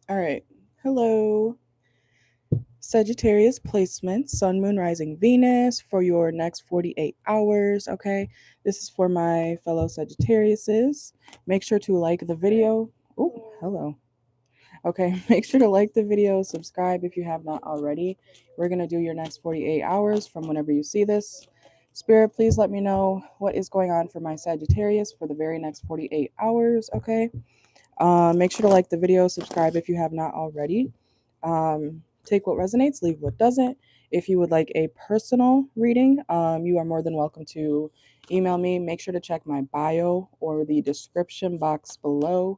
All right. Hello, Sagittarius placement, Sun, Moon, Rising, Venus for your next 48 hours. Okay. This is for my fellow Sagittariuses. Make sure to like the video. Oh, hello. Okay. Make sure to like the video, subscribe if you have not already. We're going to do your next 48 hours from whenever you see this. Spirit, please let me know what is going on for my Sagittarius for the very next 48 hours. Okay. Make sure to like the video, subscribe if you have not already. Take what resonates, leave what doesn't. If you would like a personal reading, you are more than welcome to email me. Make sure to check my bio or the description box below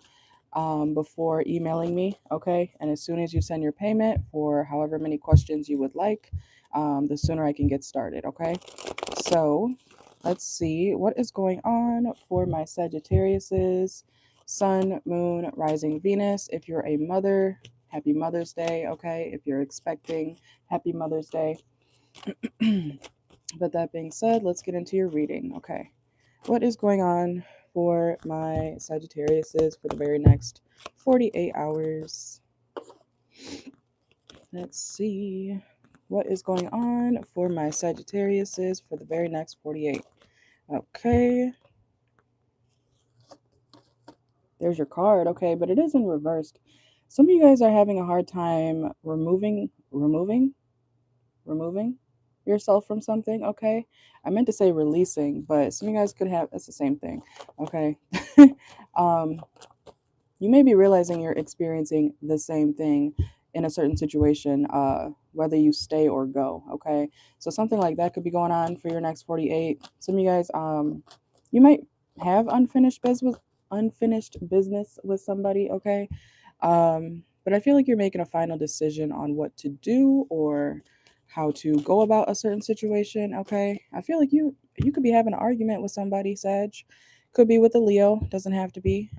before emailing me, okay? And as soon as you send your payment for however many questions you would like, the sooner I can get started, okay? So let's see what is going on for my Sagittariuses. Sun, Moon, Rising, Venus. If you're a mother, happy Mother's Day, okay? If you're expecting, happy Mother's Day. But that being said, let's get into your reading, okay? What is going on for my Sagittariuses for the very next 48 hours? Let's see. What is going on for my Sagittariuses for the very next 48? Okay. There's your card. Okay, but it is in reversed. Some of you guys are having a hard time removing yourself from something. Okay, I meant to say releasing, but some of you guys could have, it's the same thing. Okay. um you may be realizing you're experiencing the same thing in a certain situation, whether you stay or go. Okay, so something like that could be going on for your next 48. Some of you guys, you might have unfinished business with somebody. Okay, but I feel like you're making a final decision on what to do or how to go about a certain situation. Okay, I feel like you could be having an argument with somebody, Sag. Could be with a Leo, doesn't have to be.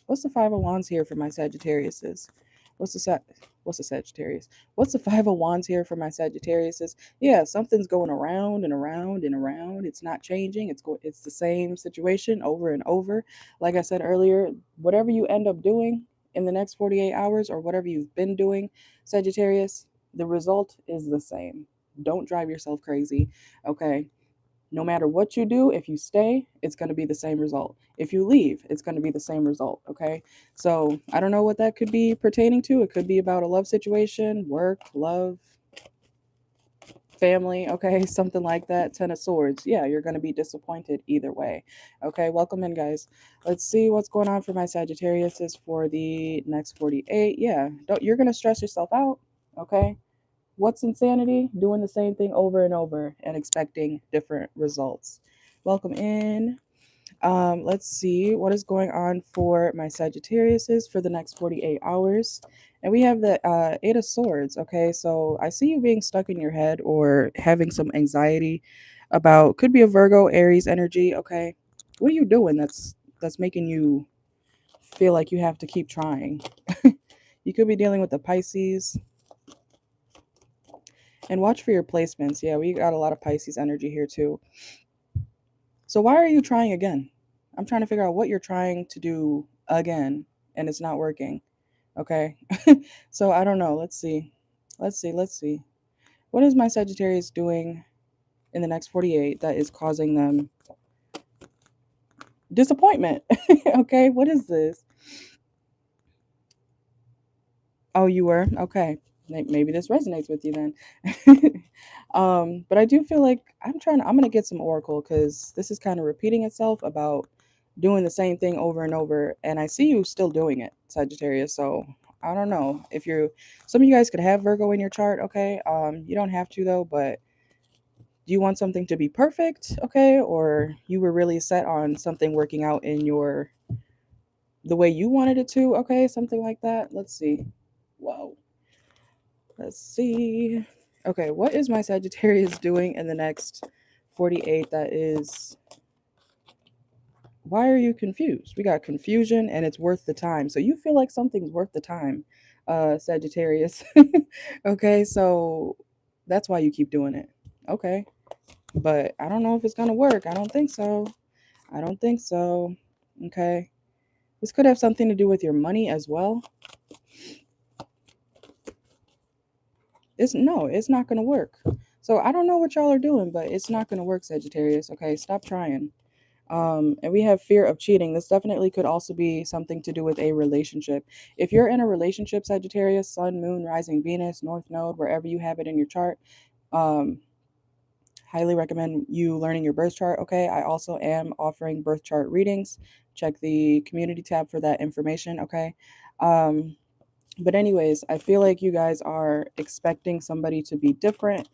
What's the Five of Wands here for my Sagittariuses? What's the What's the Sagittarius? What's the Five of Wands here for my Sagittariuses? Yeah, something's going around and around and around. It's not changing. It's the same situation over and over. Like I said earlier, whatever you end up doing in the next 48 hours or whatever you've been doing, Sagittarius, the result is the same. Don't drive yourself crazy, okay? No matter what you do, if you stay, it's going to be the same result. If you leave, it's going to be the same result. Okay. So I don't know what that could be pertaining to. It could be about a love situation, work, love, family. Okay. Something like that. Ten of Swords. Yeah, you're going to be disappointed either way. Okay. Welcome in, guys. Let's see what's going on for my Sagittarius is for the next 48. Yeah. You're going to stress yourself out. Okay. What's insanity? Doing the same thing over and over and expecting different results. Welcome in. Let's see what is going on for my Sagittariuses for the next 48 hours. And we have the Eight of Swords. Okay, so I see you being stuck in your head or having some anxiety about, could be a Virgo, Aries energy. Okay, what are you doing that's making you feel like you have to keep trying? You could be dealing with the Pisces. And watch for your placements. Yeah, we got a lot of Pisces energy here too. So why are you trying again? I'm trying to figure out what you're trying to do again and it's not working. Okay. So I don't know. Let's see. Let's see. What is my Sagittarius doing in the next 48 that is causing them disappointment? Okay. What is this? Oh, you were? Okay. Maybe this resonates with you then. But I do feel like I'm gonna get some Oracle because this is kind of repeating itself about doing the same thing over and over. And I see you still doing it, Sagittarius. So I don't know if some of you guys could have Virgo in your chart, okay? You don't have to though, but do you want something to be perfect, okay? Or you were really set on something working out in the way you wanted it to, okay? Something like that. Let's see. Whoa. Let's see. Okay, what is my Sagittarius doing in the next 48 that is. Why are you confused? We got confusion and it's worth the time. So you feel like something's worth the time, Sagittarius. Okay, so that's why you keep doing it. Okay, but I don't know if it's going to work. I don't think so. I don't think so. Okay, this could have something to do with your money as well. it's not going to work. So I don't know what y'all are doing, but it's not going to work, Sagittarius. Okay, stop trying. And we have fear of cheating. This definitely could also be something to do with a relationship. If you're in a relationship, Sagittarius, Sun, Moon, Rising, Venus, North Node, wherever you have it in your chart, um, highly recommend you learning your birth chart. Okay, I also am offering birth chart readings. Check the community tab for that information. Okay. Um, but anyways, I feel like you guys are expecting somebody to be different,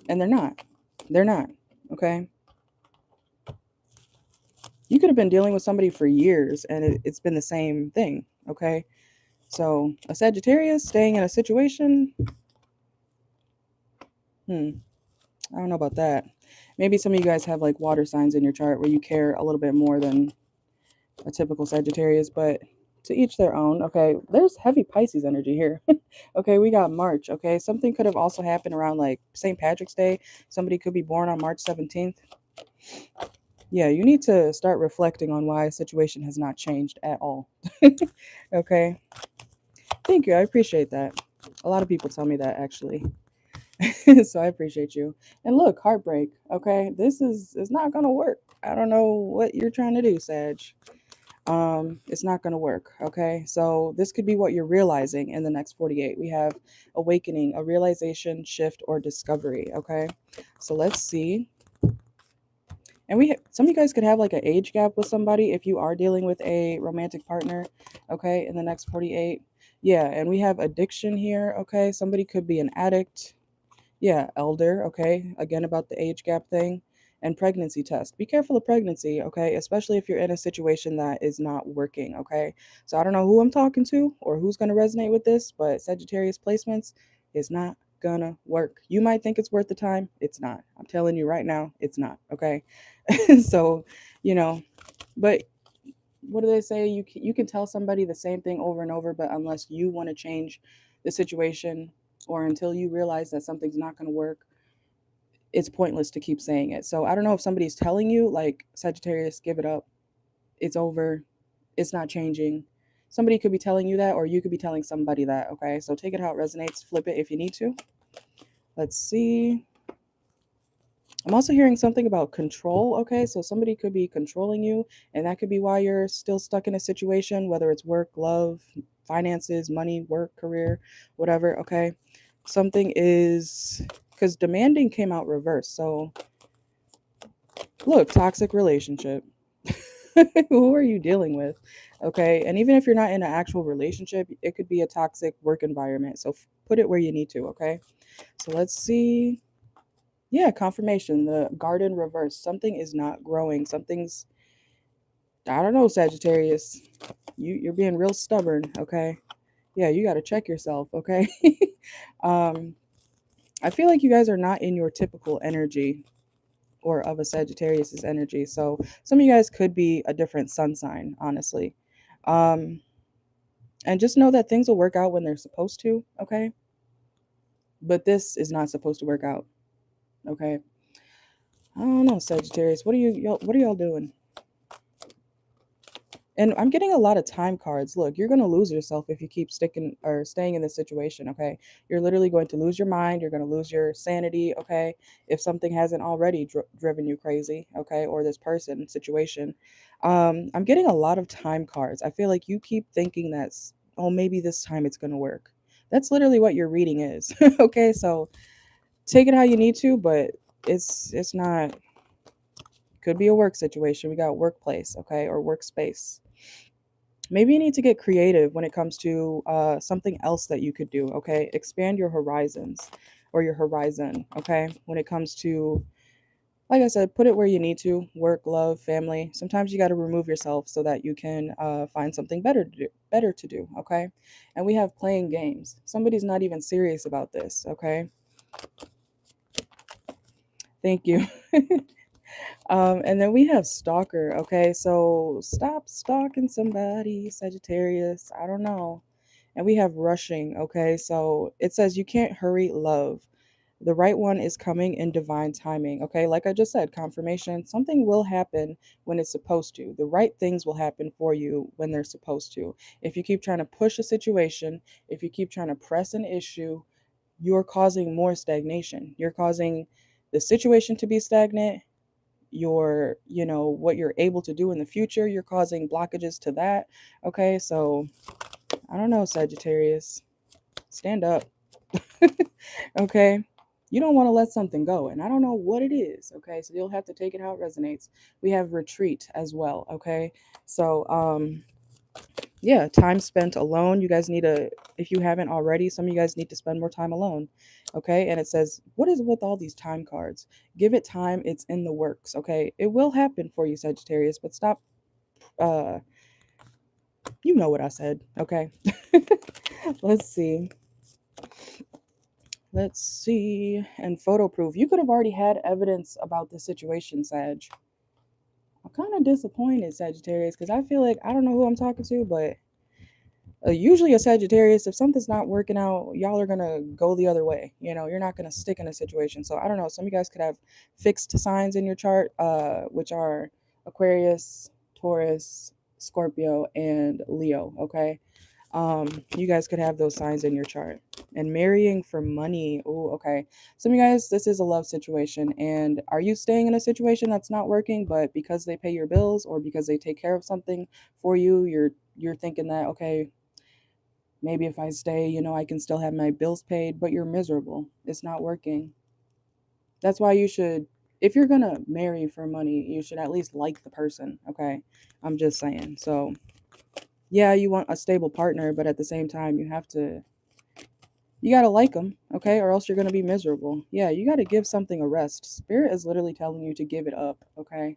and they're not. They're not. Okay. You could have been dealing with somebody for years and it's been the same thing. Okay. So a Sagittarius staying in a situation, I don't know about that. Maybe some of you guys have like water signs in your chart where you care a little bit more than a typical Sagittarius, but to each their own. Okay. There's heavy Pisces energy here. Okay. We got March. Okay. Something could have also happened around like St. Patrick's Day. Somebody could be born on March 17th. Yeah, you need to start reflecting on why a situation has not changed at all. Okay. Thank you. I appreciate that. A lot of people tell me that actually. So I appreciate you. And look, heartbreak. Okay. This is not gonna work. I don't know what you're trying to do, Sag. It's not gonna work. Okay. So this could be what you're realizing in the next 48. We have awakening, a realization, shift, or discovery. Okay. So let's see. And some of you guys could have like an age gap with somebody if you are dealing with a romantic partner, okay, in the next 48. Yeah, and we have addiction here, okay? Somebody could be an addict. Yeah, elder, okay? Again, about the age gap thing. And pregnancy test. Be careful of pregnancy, okay? Especially if you're in a situation that is not working, okay? So I don't know who I'm talking to or who's going to resonate with this, but Sagittarius placements is not gonna work. You might think it's worth the time. It's not. I'm telling you right now, it's not, okay? So, you know, but what do they say? You can tell somebody the same thing over and over, but unless you want to change the situation or until you realize that something's not going to work, it's pointless to keep saying it. So I don't know if somebody's telling you like Sagittarius, give it up. It's over. It's not changing. Somebody could be telling you that or you could be telling somebody that, okay? So take it how it resonates, flip it if you need to. Let's see. I'm also hearing something about control. Okay, so somebody could be controlling you, and that could be why you're still stuck in a situation, whether it's work, love, finances, money, work, career, whatever. Okay, something is because demanding came out reverse. So, look, toxic relationship. Who are you dealing with? Okay, and even if you're not in an actual relationship, it could be a toxic work environment. So, put it where you need to. Okay, so let's see. Yeah, confirmation. The garden reverse. Something is not growing. Something's I don't know, Sagittarius. You're being real stubborn, okay? Yeah, you got to check yourself, okay? um I feel like you guys are not in your typical energy or of a Sagittarius's energy. So some of you guys could be a different sun sign, honestly. Um and just know that things will work out when they're supposed to, okay? But this is not supposed to work out, okay? I don't know, Sagittarius. What are y'all doing? And I'm getting a lot of time cards. Look, you're going to lose yourself if you keep sticking or staying in this situation, okay? You're literally going to lose your mind. You're going to lose your sanity, okay? If something hasn't already driven you crazy, okay? Or this person situation. I'm getting a lot of time cards. I feel like you keep thinking that's, oh, maybe this time it's going to work. That's literally what your reading is, okay? So take it how you need to, but it's not, could be a work situation. We got workplace, okay? Or workspace. Maybe you need to get creative when it comes to something else that you could do, okay? Expand your horizons or your horizon, okay? When it comes to, like I said, put it where you need to, work, love, family. Sometimes you got to remove yourself so that you can find something better to do, okay? And we have playing games. Somebody's not even serious about this, okay? Thank you. And then we have stalker. Okay, so stop stalking somebody, Sagittarius. I don't know. And we have rushing. Okay, so it says you can't hurry love. The right one is coming in divine timing. Okay, like I just said, confirmation. Something will happen when it's supposed to. The right things will happen for you when they're supposed to. If you keep trying to push a situation, if you keep trying to press an issue, you're causing more stagnation. You're causing the situation to be stagnant. Your, what you're able to do in the future, you're causing blockages to that. Okay, so I don't know, Sagittarius. Stand up. Okay. You don't want to let something go, and I don't know what it is. Okay, so you'll have to take it how it resonates. We have retreat as well. Okay, so yeah, time spent alone. You guys need to, if you haven't already, some of you guys need to spend more time alone. Okay, and it says, what is with all these time cards? Give it time, it's in the works. Okay, it will happen for you, Sagittarius, but stop. uh you know what I said. Okay. let's see let's see. And photo proof, you could have already had evidence about the situation, Sag. I'm kind of disappointed, Sagittarius, because I feel like, I don't know who I'm talking to, but usually a Sagittarius, if something's not working out, y'all are gonna go the other way. You're not gonna stick in a situation. So I don't know. Some of you guys could have fixed signs in your chart, which are Aquarius, Taurus, Scorpio, and Leo. Okay, you guys could have those signs in your chart. And marrying for money. Oh, okay. Some of you guys, this is a love situation. And are you staying in a situation that's not working, but because they pay your bills or because they take care of something for you, you're thinking that, okay, maybe if I stay, I can still have my bills paid, but you're miserable. It's not working. That's why you should, if you're going to marry for money, you should at least like the person, okay? I'm just saying. So, yeah, you want a stable partner, but at the same time, you got to like them, okay? Or else you're going to be miserable. Yeah, you got to give something a rest. Spirit is literally telling you to give it up, okay?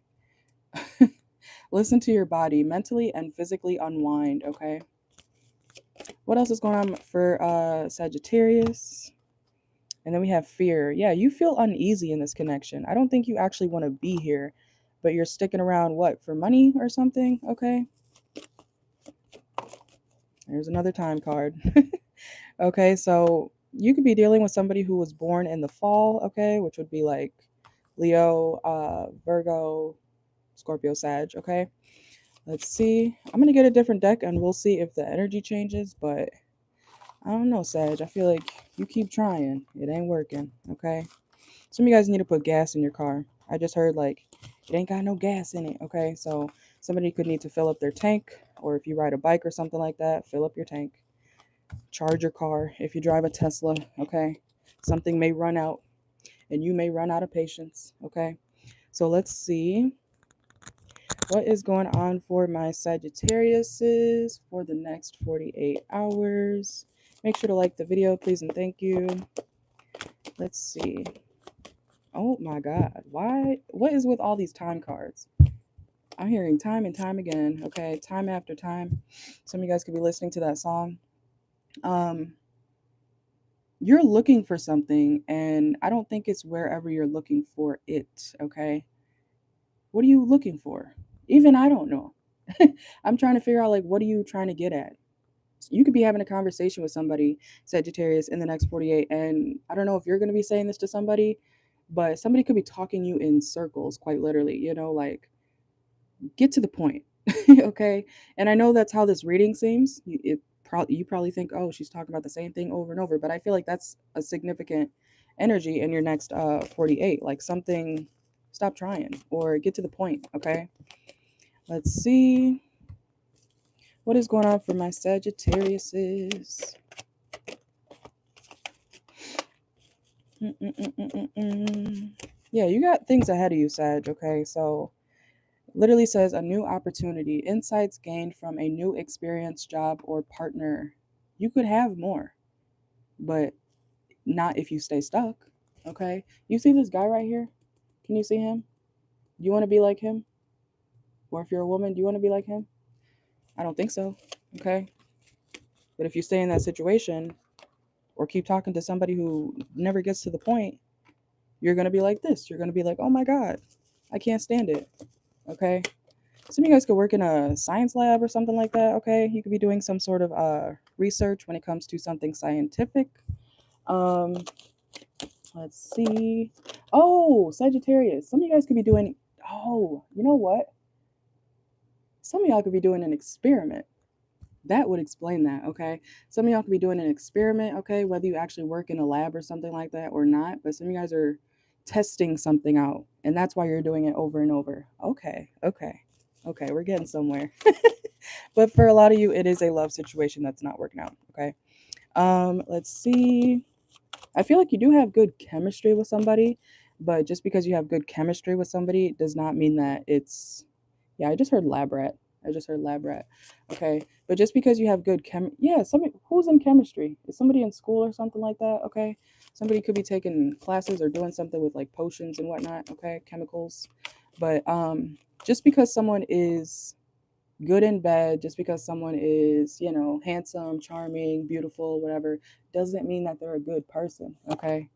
Listen to your body, mentally and physically unwind, okay? What else is going on for Sagittarius? And then we have fear. Yeah, you feel uneasy in this connection. I don't think you actually want to be here, but you're sticking around, what, for money or something? Okay. There's another time card. Okay, so you could be dealing with somebody who was born in the fall, okay, which would be like Leo, Virgo, Scorpio, Sag, okay? Let's see. I'm going to get a different deck and we'll see if the energy changes, but I don't know, Sag. I feel like you keep trying. It ain't working, okay? Some of you guys need to put gas in your car. I just heard like it ain't got no gas in it, okay? So somebody could need to fill up their tank, or if you ride a bike or something like that, fill up your tank. Charge your car. If you drive a Tesla, okay? Something may run out and you may run out of patience, okay? So let's see what is going on for my Sagittariuses for the next 48 hours. Make sure to like the video, please, and thank you. Let's see. Oh my God. Why? What is with all these time cards? I'm hearing time and time again. Okay. Time after time. Some of you guys could be listening to that song. Um, you're looking for something, and I don't think it's wherever you're looking for it. Okay. What are you looking for? Even I don't know. I'm trying to figure out, like, what are you trying to get at? You could be having a conversation with somebody, Sagittarius, in the next 48. And I don't know if you're going to be saying this to somebody, but somebody could be talking you in circles, quite literally, like, get to the point. Okay. And I know that's how this reading seems. You probably think, oh, she's talking about the same thing over and over. But I feel like that's a significant energy in your next 48. Like something, stop trying or get to the point. Okay. Let's see. What is going on for my Sagittariuses? Yeah, you got things ahead of you, Sag. Okay, so literally says a new opportunity, insights gained from a new experience, job, or partner. You could have more, but not if you stay stuck. Okay, you see this guy right here? Can you see him? Do you want to be like him? Or if you're a woman, do you want to be like him? I don't think so. Okay, but if you stay in that situation or keep talking to somebody who never gets to the point, you're going to be like this. You're going to be like, oh my God, I can't stand it. Okay. Some of you guys could work in a science lab or something like that. Okay. You could be doing some sort of research when it comes to something scientific. Um, let's see. Oh, Sagittarius. Some of you guys could be doing, oh, you know what? Some of y'all could be doing an experiment. That would explain that, okay? Some of y'all could be doing an experiment, okay, whether you actually work in a lab or something like that or not, but some of you guys are testing something out, and that's why you're doing it over and over. Okay, okay, okay, we're getting somewhere. But for a lot of you, it is a love situation that's not working out, okay? Let's see. I feel like you do have good chemistry with somebody, but just because you have good chemistry with somebody does not mean that it's, yeah, I just heard lab rat. I just heard lab rat. Okay. But just because you have good yeah, somebody who's in chemistry? Is somebody in school or something like that? Okay. Somebody could be taking classes or doing something with like potions and whatnot, okay, chemicals. But just because someone is good in bed, just because someone is, handsome, charming, beautiful, whatever, doesn't mean that they're a good person, okay?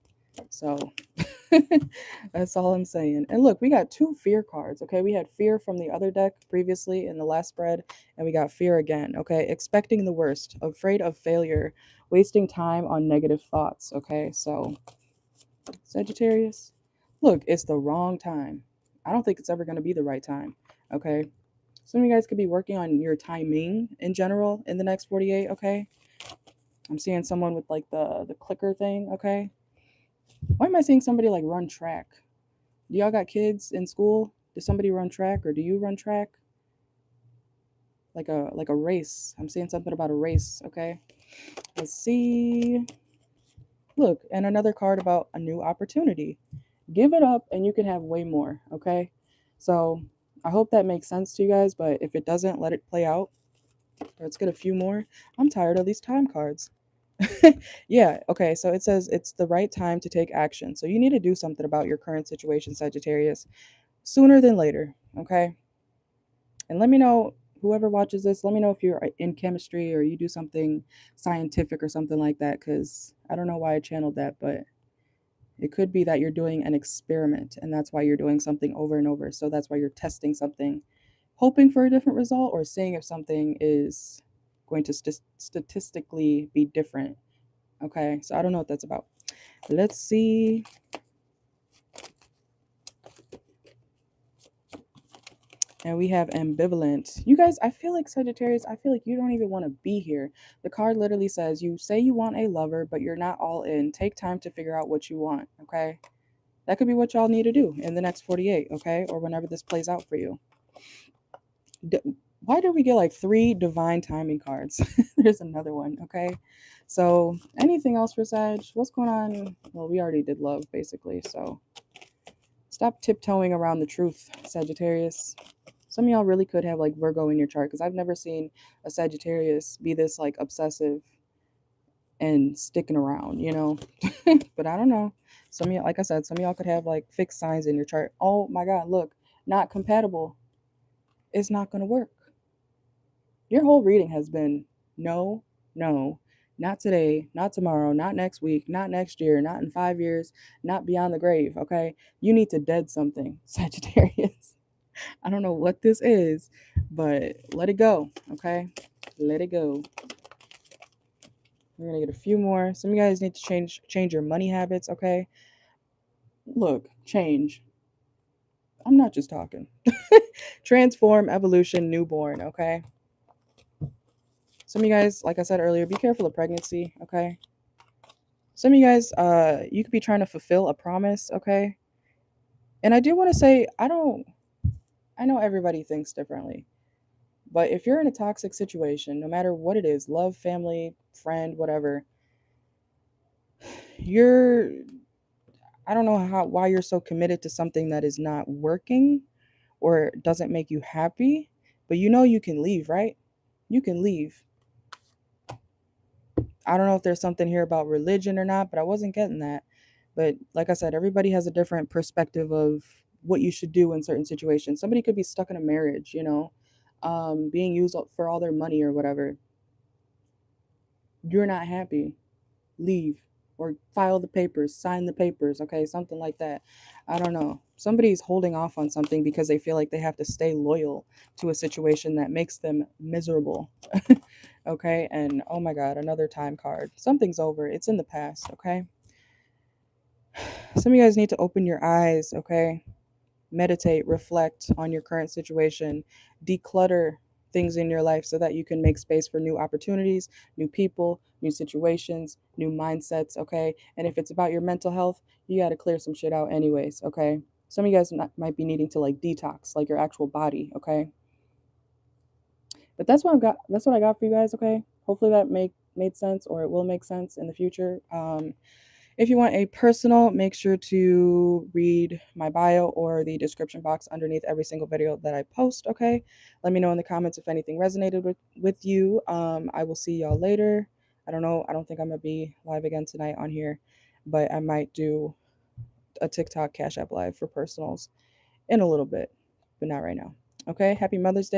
So that's all I'm saying. And look, we got two fear cards, okay? We had fear from the other deck previously in the last spread, and we got fear again, okay? Expecting the worst, afraid of failure, wasting time on negative thoughts, okay? So, Sagittarius, look, it's the wrong time. I don't think it's ever going to be the right time, okay? Some of you guys could be working on your timing in general in the next 48, okay? I'm seeing someone with like the clicker thing, okay? Why am I seeing somebody like run track? Do y'all got kids in school? Does somebody run track or do you run track? Like a race. I'm seeing something about a race, okay? Let's see. Look, and another card about a new opportunity. Give it up and you can have way more, okay? So I hope that makes sense to you guys, but if it doesn't, let it play out. Let's get a few more. I'm tired of these time cards. Yeah, okay, so it says it's the right time to take action. So you need to do something about your current situation, Sagittarius, sooner than later, okay? And let me know, whoever watches this, let me know if you're in chemistry or you do something scientific or something like that, because I don't know why I channeled that, but it could be that you're doing an experiment and that's why you're doing something over and over. So that's why you're testing something, hoping for a different result or seeing if something is going to statistically be different. Okay, so I don't know what that's about. Let's see. And we have ambivalent. You guys, I feel like Sagittarius, I feel like you don't even want to be here. The card literally says you say you want a lover, but you're not all in. Take time to figure out what you want, okay? That could be what y'all need to do in the next 48, okay? Or whenever this plays out for you. Why did we get like 3 divine timing cards? There's another one, okay? So, anything else for Sag? What's going on? Well, we already did love, basically, so stop tiptoeing around the truth, Sagittarius. Some of y'all really could have like Virgo in your chart because I've never seen a Sagittarius be this like obsessive and sticking around, But I don't know. Some of y'all, like I said, some of y'all could have like fixed signs in your chart. Oh my God, look, not compatible. It's not going to work. Your whole reading has been no, no, not today, not tomorrow, not next week, not next year, not in 5 years, not beyond the grave, okay? You need to dead something, Sagittarius. I don't know what this is, but let it go, okay? Let it go. We're gonna get a few more. Some of you guys need to change your money habits, okay? Look, change. I'm not just talking. Transform, evolution, newborn, okay? Some of you guys, like I said earlier, be careful of pregnancy, okay? Some of you guys, you could be trying to fulfill a promise, okay? And I do want to say, I know everybody thinks differently, but if you're in a toxic situation, no matter what it is, love, family, friend, whatever, you're, I don't know why you're so committed to something that is not working or doesn't make you happy, but you can leave, right? You can leave. I don't know if there's something here about religion or not, but I wasn't getting that. But like I said, everybody has a different perspective of what you should do in certain situations. Somebody could be stuck in a marriage, being used for all their money or whatever. You're not happy. Leave or file the papers, sign the papers, okay? Something like that. I don't know. Somebody's holding off on something because they feel like they have to stay loyal to a situation that makes them miserable. Okay? And oh my God, another time card. Something's over. It's in the past, okay? Some of you guys need to open your eyes, okay? Meditate, reflect on your current situation, declutter things in your life so that you can make space for new opportunities, new people, new situations, new mindsets, okay? And if it's about your mental health, you got to clear some shit out anyways, okay? Some of you guys might be needing to like detox, like your actual body, okay? But that's what I've got. That's what I got for you guys, okay? Hopefully that made sense, or it will make sense in the future. If you want a personal, make sure to read my bio or the description box underneath every single video that I post, okay? Let me know in the comments if anything resonated with you. I will see y'all later. I don't know. I don't think I'm going to be live again tonight on here, but I might do a TikTok Cash App live for personals in a little bit, but not right now. Okay? Happy Mother's Day.